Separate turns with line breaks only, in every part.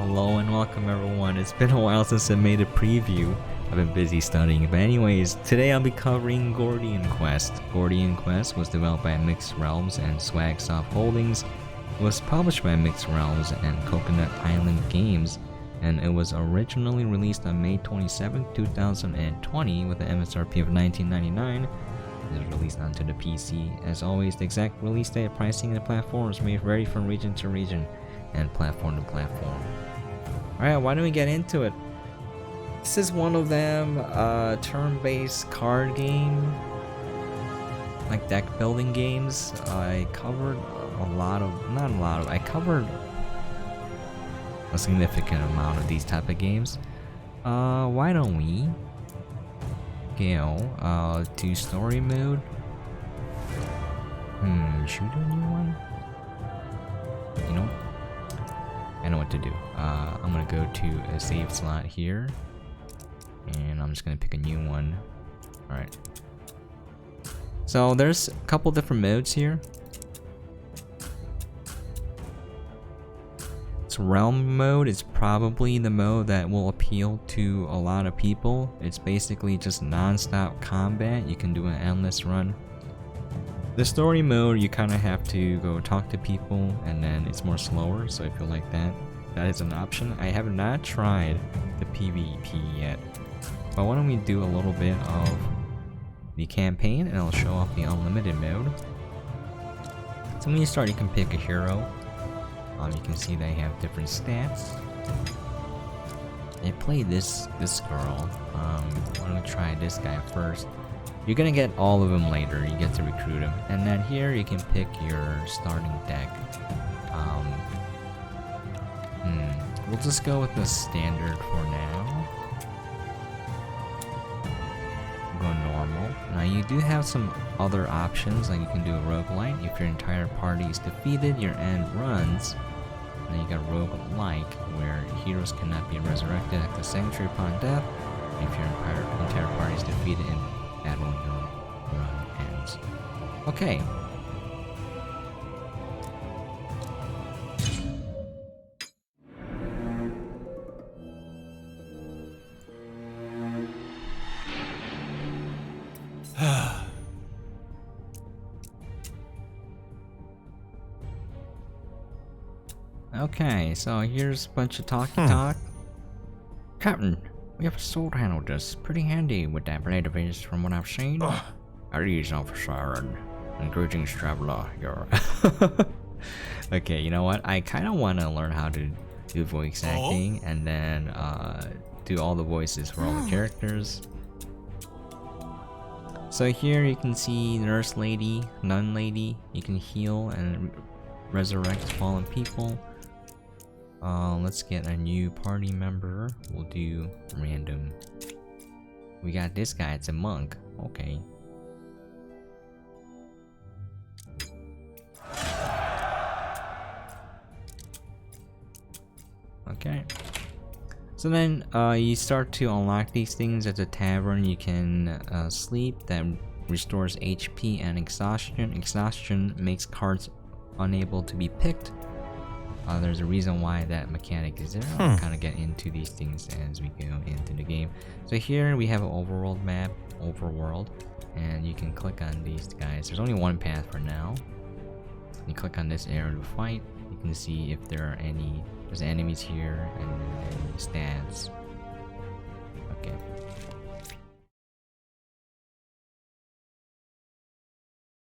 Hello and welcome everyone. It's been a while since I made a preview. I've been busy studying, but anyways, today I'll be covering Gordian Quest. Gordian Quest was developed by Mixed Realms and Swagsoft Holdings. It was published by Mixed Realms and Coconut Island Games, and it was originally released on May 27, 2020 with an MSRP of $19.99. It was released onto the PC. As always, the exact release date, pricing, and platforms may vary from region to region and platform to platform. Alright, why don't we get into it? This is one of them turn-based card game, like deck building games. I covered I covered a significant amount of these type of games. Why don't we go to story mode? Should we do a new one? You know, I know what to do. I'm gonna go to a save slot here, and I'm just gonna pick a new one. Alright. So there's a couple different modes here. So realm mode is probably the mode that will appeal to a lot of people. It's basically just non-stop combat. You can do an endless run. The story mode, you kind of have to go talk to people, and then it's more slower, so if you like that, that is an option. I have not tried the PvP yet, but why don't we do a little bit of the campaign, and I'll show off the unlimited mode. So when you start, you can pick a hero. You can see they have different stats. I played this girl. Why don't we try this guy first? You're gonna get all of them later. You get to recruit them, and then here you can pick your starting deck. We'll just go with the standard for now. Go normal. Now you do have some other options, like you can do a roguelite. If your entire party is defeated, your end runs. And then you got roguelike, where heroes cannot be resurrected at the sanctuary upon death. If your entire party is defeated in battle, your run ends. Okay. Okay, so here's a bunch of talk. Captain, we have a sword handle just pretty handy with that blade of his from what I've seen. At ease, officer, and greetings, traveler. You're okay, you know what? I kind of want to learn how to do voice acting and then do all the voices for all the characters. So here you can see Nurse Lady, Nun Lady. You can heal and resurrect fallen people. Let's get a new party member. We'll do random. We got this guy, it's a monk. Okay. Okay. So then you start to unlock these things at the tavern. You can sleep, that restores HP and exhaustion. Exhaustion makes cards unable to be picked. There's a reason why that mechanic is there. I'll kind of get into these things as we go into the game. So here we have an overworld map, and you can click on these guys. There's only one path for now. You click on this area to fight. You can see if there are there's enemies here and stats. Okay.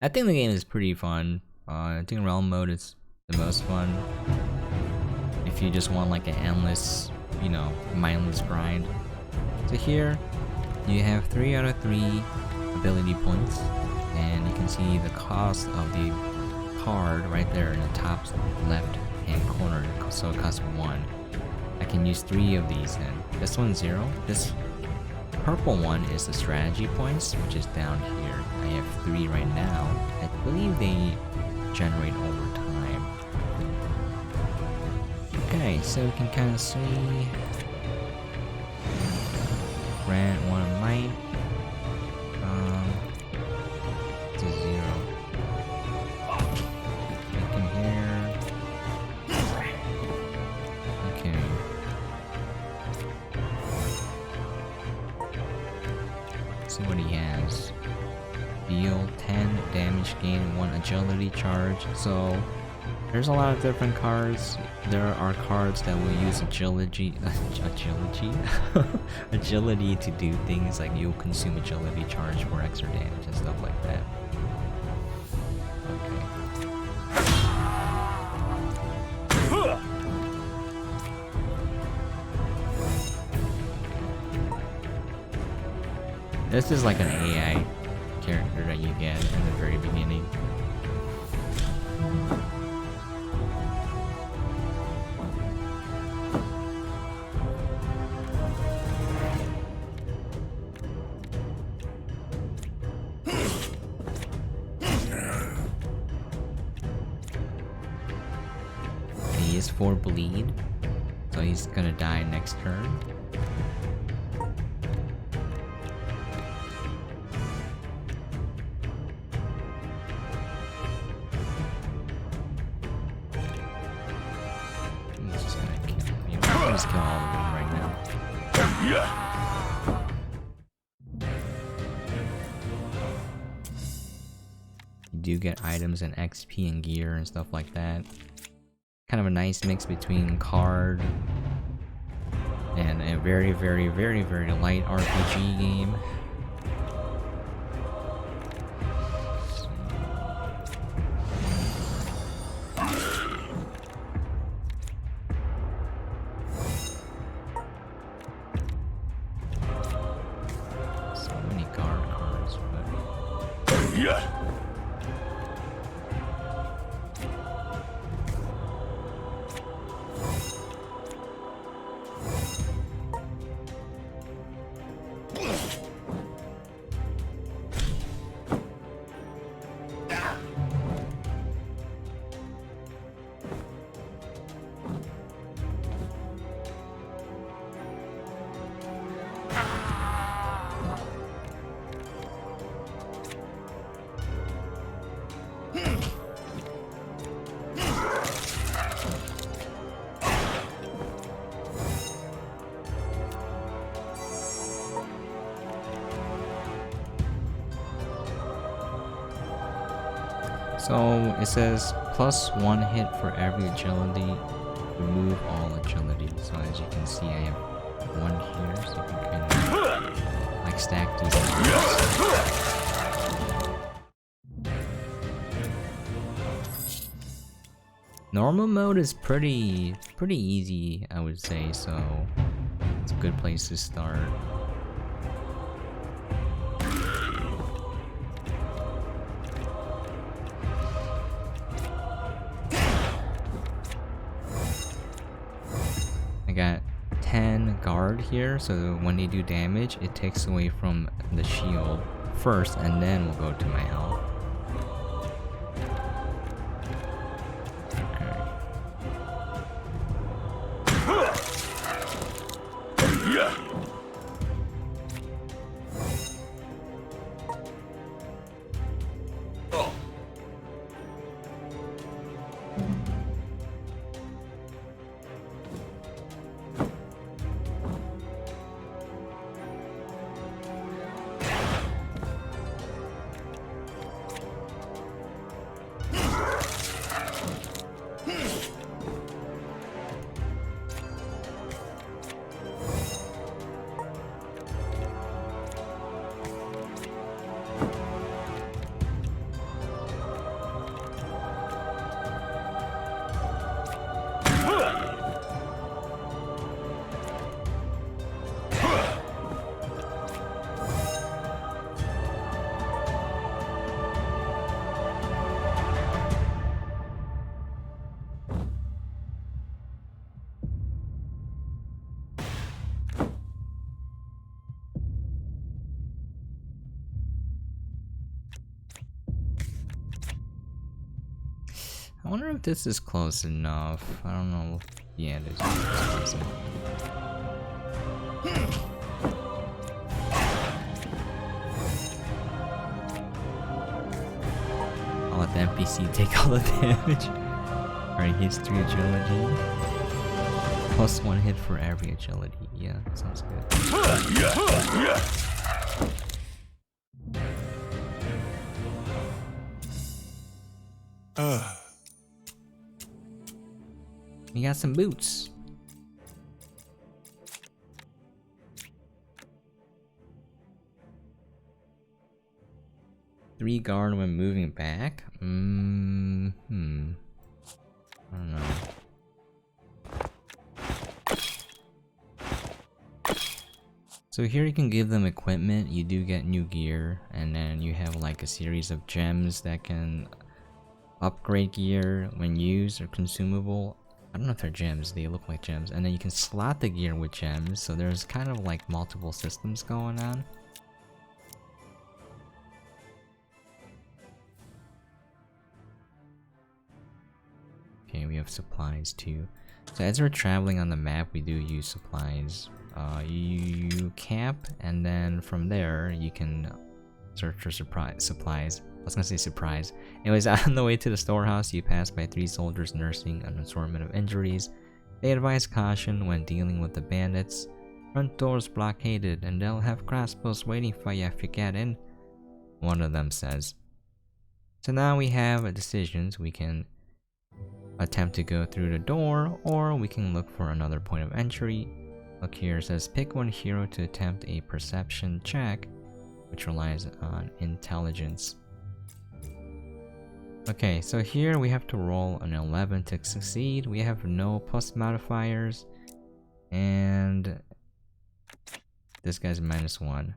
I think the game is pretty fun. I think realm mode is the most fun. If you just want like an endless, you know, mindless grind. So here you have 3 out of 3 ability points, and you can see the cost of the card right there in the top left hand corner. So it costs 1. I can use 3 of these then. This one's 0. This purple one is the strategy points, which is down here. I have 3 right now. I believe they generate over time. Okay, so we can kind of see grant 1 might to 0. Make him here. Okay. see what he has. Deal 10 damage gain, 1 agility charge. So there's a lot of different cards. There are cards that will use agility agility to do things like you'll consume agility charge for extra damage and stuff like that. This is like an AI character that you get in the very beginning. He is 4 bleed, so he's gonna die next turn. Just kill all of them right now. You do get items and XP and gear and stuff like that. Kind of a nice mix between card and a very light RPG game. So it says +1 hit for every agility, remove all agility. So as you can see, I have 1 here, so you can kind of like stack these things. Normal mode is pretty easy, I would say, so it's a good place to start. I got 10 guard here, so when they do damage, it takes away from the shield first, and then we'll go to my health. I wonder if this is close enough. I don't know. Yeah, it is close enough. I'll let the NPC take all the damage. Alright, history agility. +1 hit for every agility. Yeah, sounds good. You got some boots. Three guard when moving back? I don't know. So here you can give them equipment, you do get new gear, and then you have like a series of gems that can upgrade gear when used or consumable. I don't know if they're gems, they look like gems. And then you can slot the gear with gems, so there's kind of like multiple systems going on. Okay, we have supplies too. So as we're traveling on the map, we do use supplies. You camp, and then from there you can search for supplies. I was gonna say surprise. Anyways, on the way to the storehouse, you pass by 3 soldiers nursing an assortment of injuries. They advise caution when dealing with the bandits. Front doors blockaded, and they'll have crossbows waiting for you if you get in, one of them says. So now we have decisions. We can attempt to go through the door, or we can look for another point of entry. Look here, it says pick one hero to attempt a perception check, which relies on intelligence. Okay, so here we have to roll an 11 to succeed. We have no plus modifiers, and this guy's -1.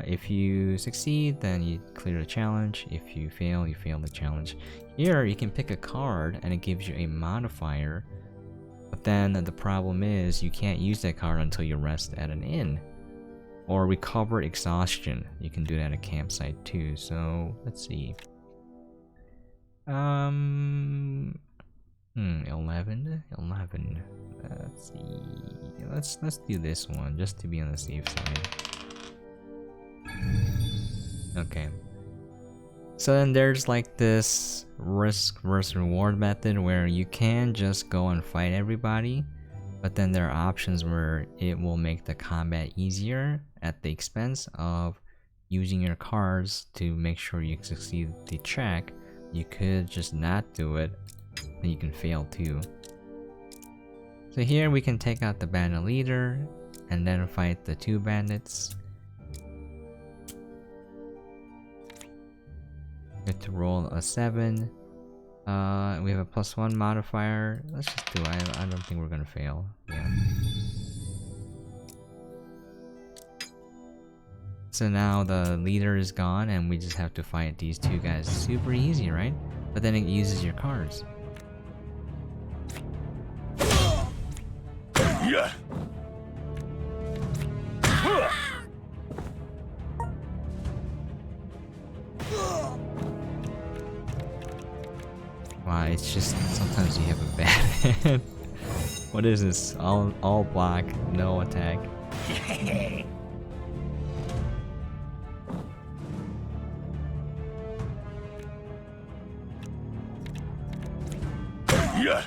If you succeed, then you clear the challenge. If you fail the challenge. Here you can pick a card and it gives you a modifier, but then the problem is you can't use that card until you rest at an inn or recover exhaustion. You can do that at a campsite too. So let's see. 11. Let's see. Let's do this one just to be on the safe side. Okay. So then there's like this risk versus reward method where you can just go and fight everybody, but then there are options where it will make the combat easier at the expense of using your cards to make sure you succeed the check. You could just not do it, and you can fail too. So here we can take out the bandit leader and then fight the 2 bandits. We have to roll a 7. We have a +1 modifier. Let's just do it. I don't think we're gonna fail. Yeah. So now the leader is gone and we just have to fight these 2 guys. Super easy, right? But then it uses your cards. Yeah. Wow, it's just sometimes you have a bad hand. What is this? All block, no attack. Yeah.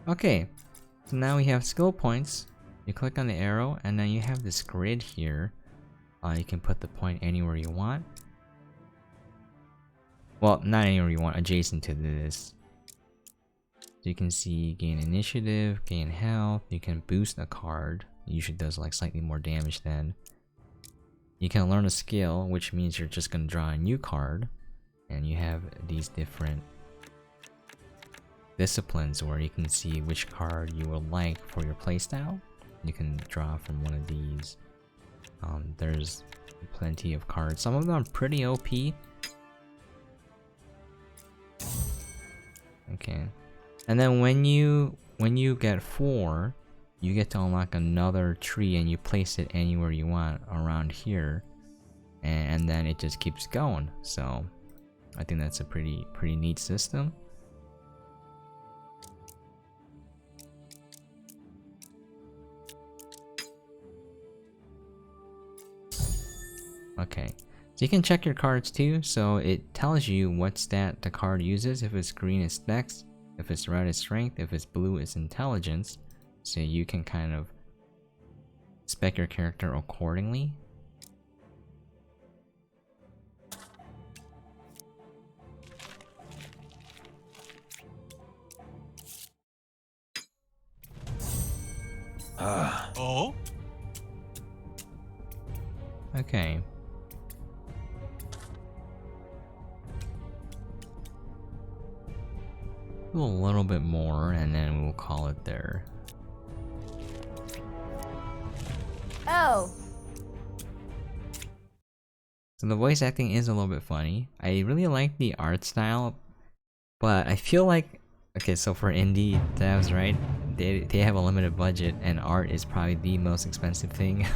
Okay, so now we have skill points. You click on the arrow and then you have this grid here. You can put the point anywhere you want. Well, not anywhere you want, adjacent to this. So you can see gain initiative, gain health, you can boost a card. It usually does like slightly more damage then. You can learn a skill, which means you're just gonna draw a new card. And you have these different disciplines where you can see which card you would like for your playstyle. You can draw from one of these. There's plenty of cards. Some of them are pretty OP. Okay. And then when you get 4, you get to unlock another tree and you place it anywhere you want around here. And then it just keeps going. So I think that's a pretty neat system. Okay, so you can check your cards too, so it tells you what stat the card uses. If it's green, it's dex. If it's red, it's strength. If it's blue, it's intelligence. So you can kind of spec your character accordingly.
Oh?
Okay. Do a little bit more and then we'll call it there.
Oh.
So the voice acting is a little bit funny. I really like the art style, but I feel like, okay, so for indie devs, right? They have a limited budget and art is probably the most expensive thing.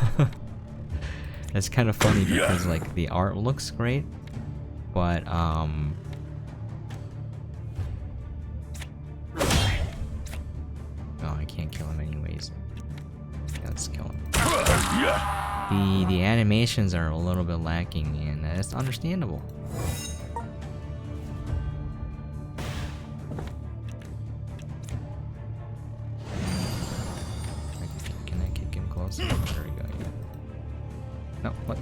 That's kind of funny because like the art looks great, but oh, I can't kill him anyways. Let's kill him. The animations are a little bit lacking, and that's understandable. Can I kick him closer? There we go. Yeah. No, what?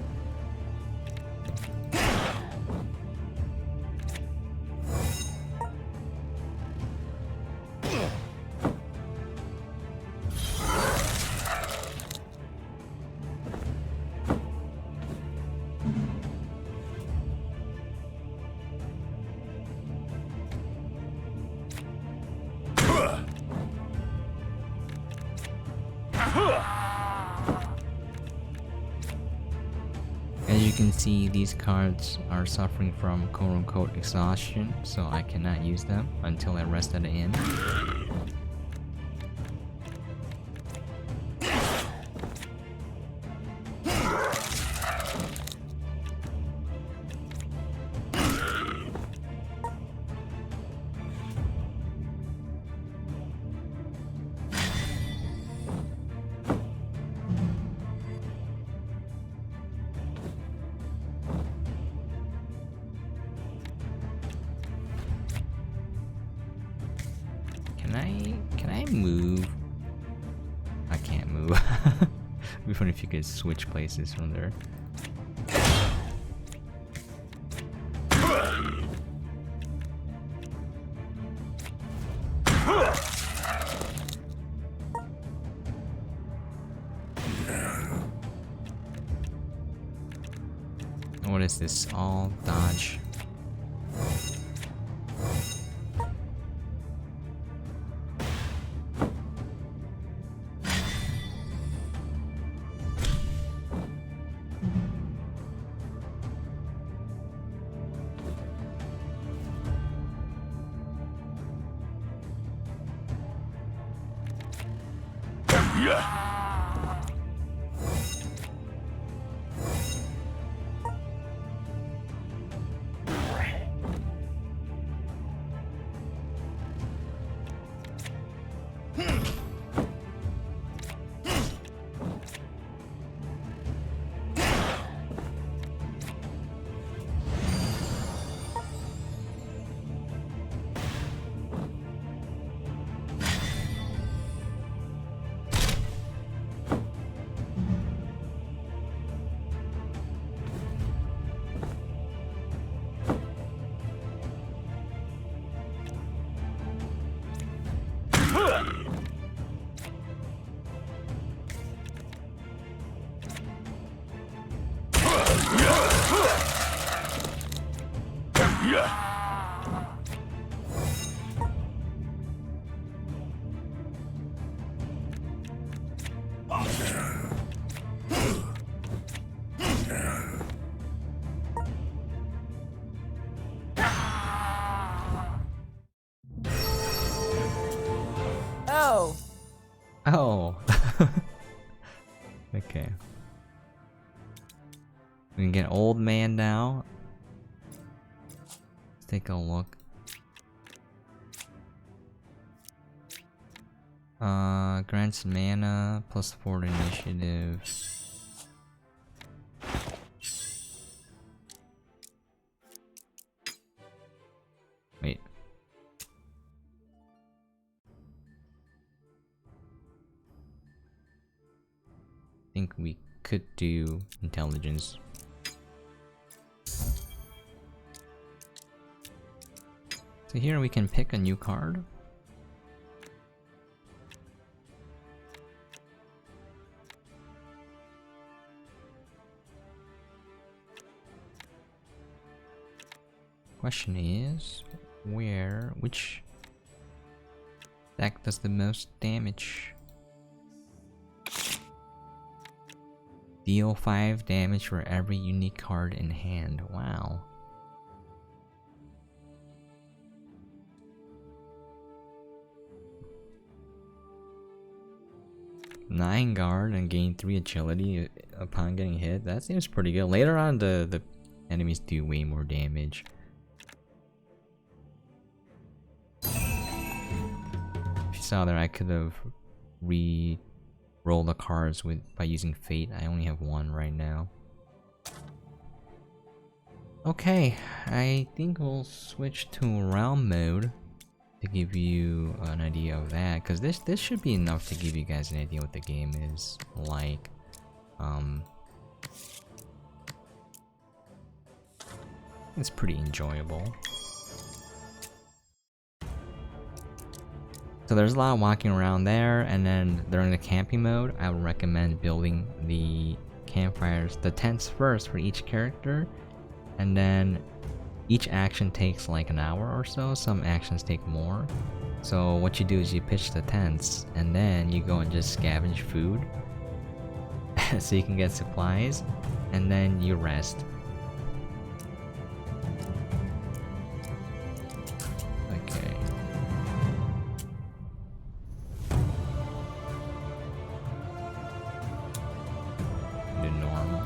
As you can see, these cards are suffering from quote-unquote exhaustion, so I cannot use them until I rest at the inn. Can I move? I can't move. It'd be funny if you could switch places from there. What is this? All dodge.
Oh.
Oh. Okay. We can get old man now. Let's take a look. Grants mana plus 4 initiative. Wait. I think we could do intelligence. So here we can pick a new card. Question is, which deck does the most damage? Deal 5 damage for every unique card in hand. Wow. Nine guard and gain 3 agility upon getting hit. That seems pretty good. Later on, the enemies do way more damage. If you saw there, I could have re-rolled the cards by using fate. I only have 1 right now. Okay, I think we'll switch to realm mode to give you an idea of that, because this should be enough to give you guys an idea what the game is like. It's pretty enjoyable. So there's a lot of walking around there, and then during the camping mode, I would recommend building the campfires, the tents first for each character, and then each action takes like an hour or so. Some actions take more. So what you do is you pitch the tents, and then you go and just scavenge food so you can get supplies, and then you rest. Okay. Do normal.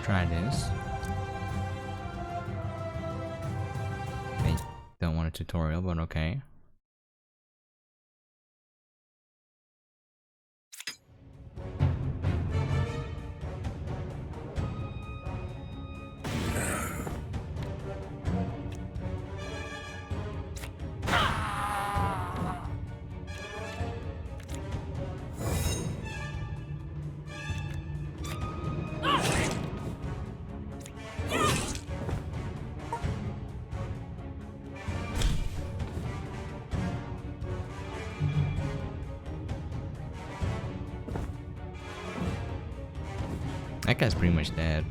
Try this. I don't want a tutorial, but okay. That guy's pretty much dead.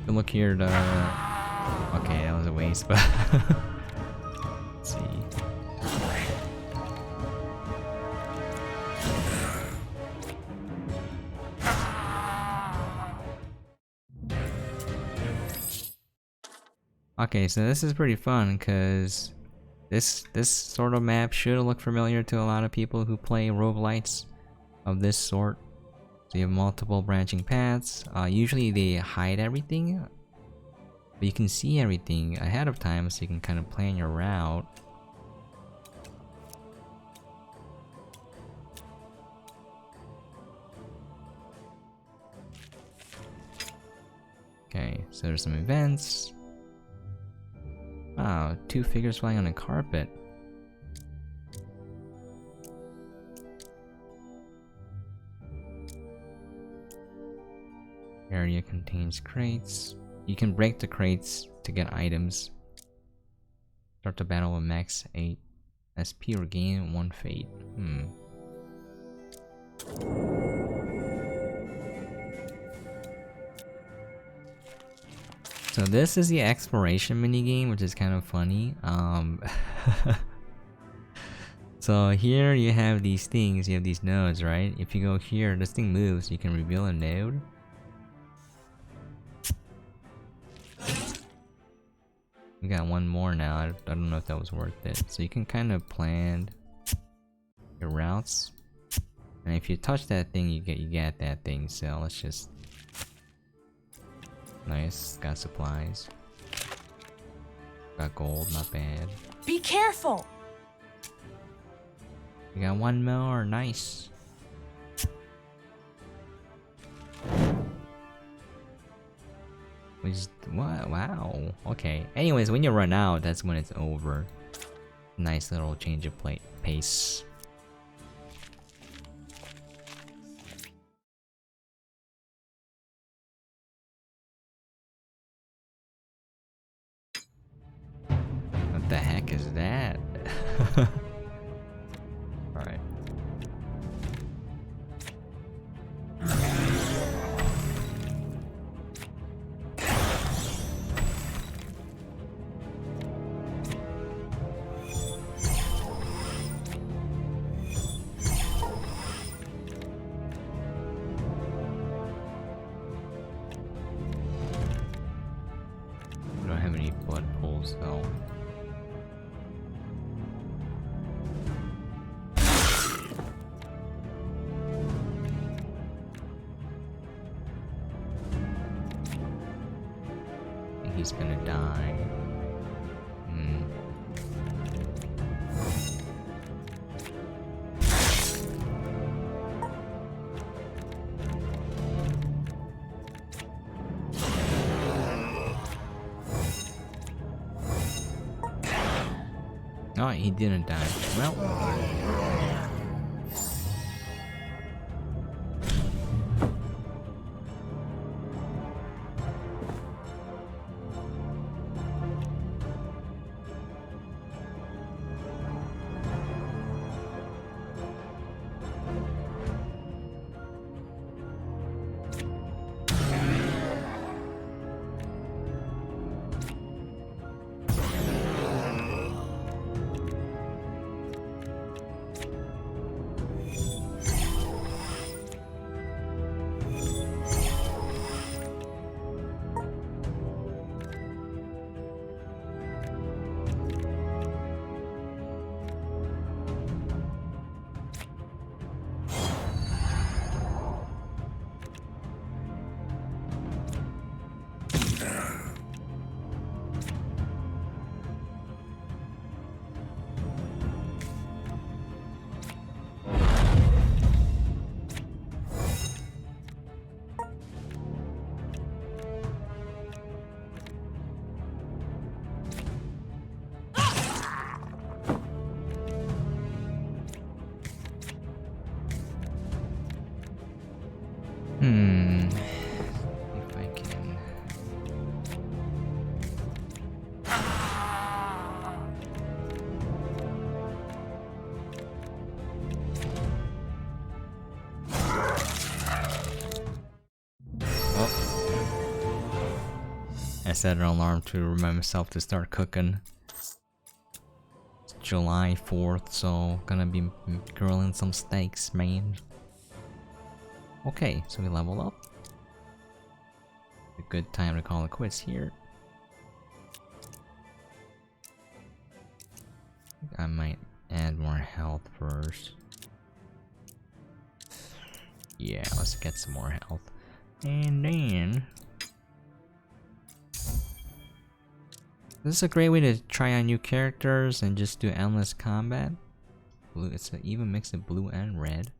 But look here to... Okay, that was a waste, but... Let's see. Okay, so this is pretty fun, because this sort of map should look familiar to a lot of people who play roguelites of this sort. So you have multiple branching paths. Usually they hide everything, but you can see everything ahead of time, so you can kind of plan your route. Okay, so there's some events. Wow, 2 figures flying on a carpet. Area contains crates. You can break the crates to get items. Start the battle with max 8 SP or gain 1 fate. So this is the exploration minigame, which is kind of funny. So here you have these things, you have these nodes, right? If you go here, this thing moves, you can reveal a node. We got 1 more now. I don't know if that was worth it. So you can kind of plan your routes, and if you touch that thing, you get that thing. So let's just... Nice, got supplies. Got gold, not bad.
Be careful!
We got 1 more, nice. What? Wow. Okay. Anyways, when you run out, that's when it's over. Nice little change of pace. What the heck is that? Alright. I don't have any blood pools though. He's gonna die. Oh, he didn't die. Well. If I can. I set an alarm to remind myself to start cooking. It's July 4th, so gonna be grilling some steaks, man. Okay, so we leveled up. A good time to call it quits here. I might add more health first. Yeah, let's get some more health. And then... this is a great way to try out new characters and just do endless combat. Blue, it's an even mix of blue and red.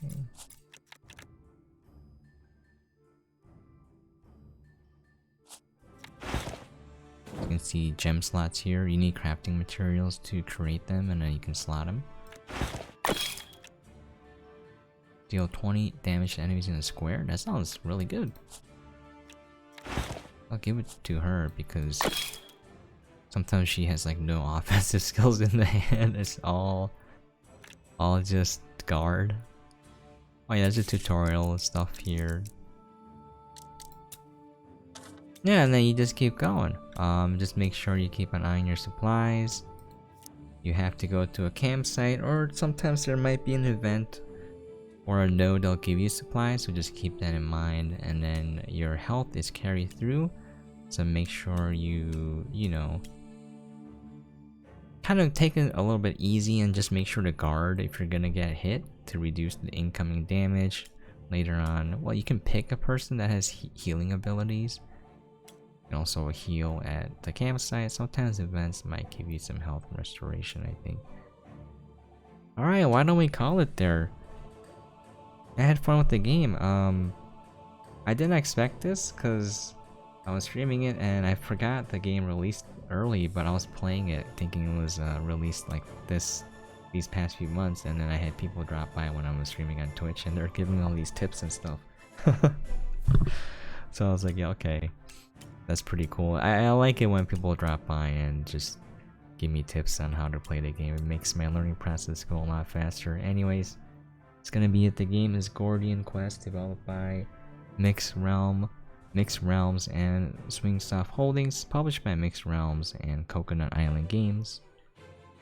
Okay. You can see gem slots here. You need crafting materials to create them, and then you can slot them. Deal 20 damage to enemies in a square. That sounds really good. I'll give it to her because sometimes she has like no offensive skills in the hand. It's all just guard. Oh yeah, there's a tutorial stuff here. Yeah, and then you just keep going. Just make sure you keep an eye on your supplies. You have to go to a campsite, or sometimes there might be an event or a node that'll give you supplies, so just keep that in mind. And then your health is carried through, so make sure you know, kind of take it a little bit easy and just make sure to guard if you're gonna get hit to reduce the incoming damage later on. Well, you can pick a person that has healing abilities. You can also heal at the campsite. Sometimes events might give you some health restoration, I think. Alright, why don't we call it there? I had fun with the game. I didn't expect this because I was streaming it and I forgot the game released early, but I was playing it thinking it was released like these past few months, and then I had people drop by when I was streaming on Twitch and they're giving me all these tips and stuff. So I was like, yeah, okay, that's pretty cool. I like it when people drop by and just give me tips on how to play the game. It makes my learning process go a lot faster. Anyways, it's gonna be it. The game is Gordian Quest, developed by Mixed Realms and Swingsoft Holdings, published by Mixed Realms and Coconut Island Games,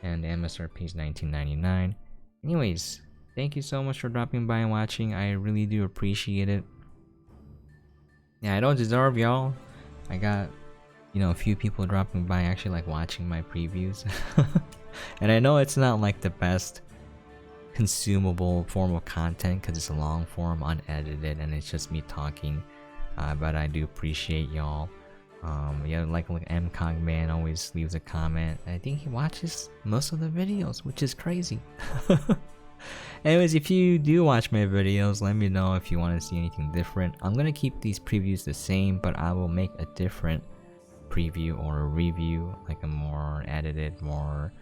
and the MSRP is $19.99. Anyways, thank you so much for dropping by and watching. I really do appreciate it. Yeah, I don't deserve y'all. I got, you know, a few people dropping by actually like watching my previews. And I know it's not like the best consumable form of content because it's a long form, unedited, and it's just me talking. But I do appreciate y'all. Yeah, like MCOG Man always leaves a comment. I think he watches most of the videos, which is crazy. Anyways, if you do watch my videos, let me know if you want to see anything different. I'm gonna keep these previews the same, but I will make a different preview or a review, like a more edited, more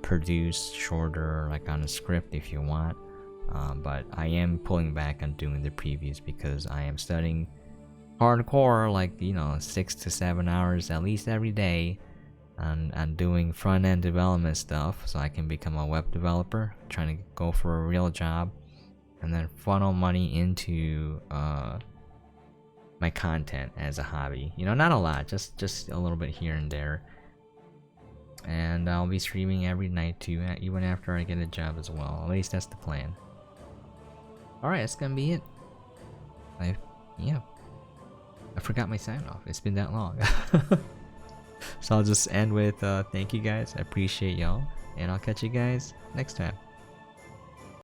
produced, shorter, like on a script if you want. But I am pulling back on doing the previews because I am studying hardcore, like, you know, 6 to 7 hours at least every day, and doing front-end development stuff so I can become a web developer, trying to go for a real job and then funnel money into my content as a hobby. You know, not a lot, just a little bit here and there. And I'll be streaming every night too, even after I get a job as well. At least that's the plan. Alright, that's gonna be it. I forgot my sign off. It's been that long. So I'll just end with thank you guys. I appreciate y'all, and I'll catch you guys next time.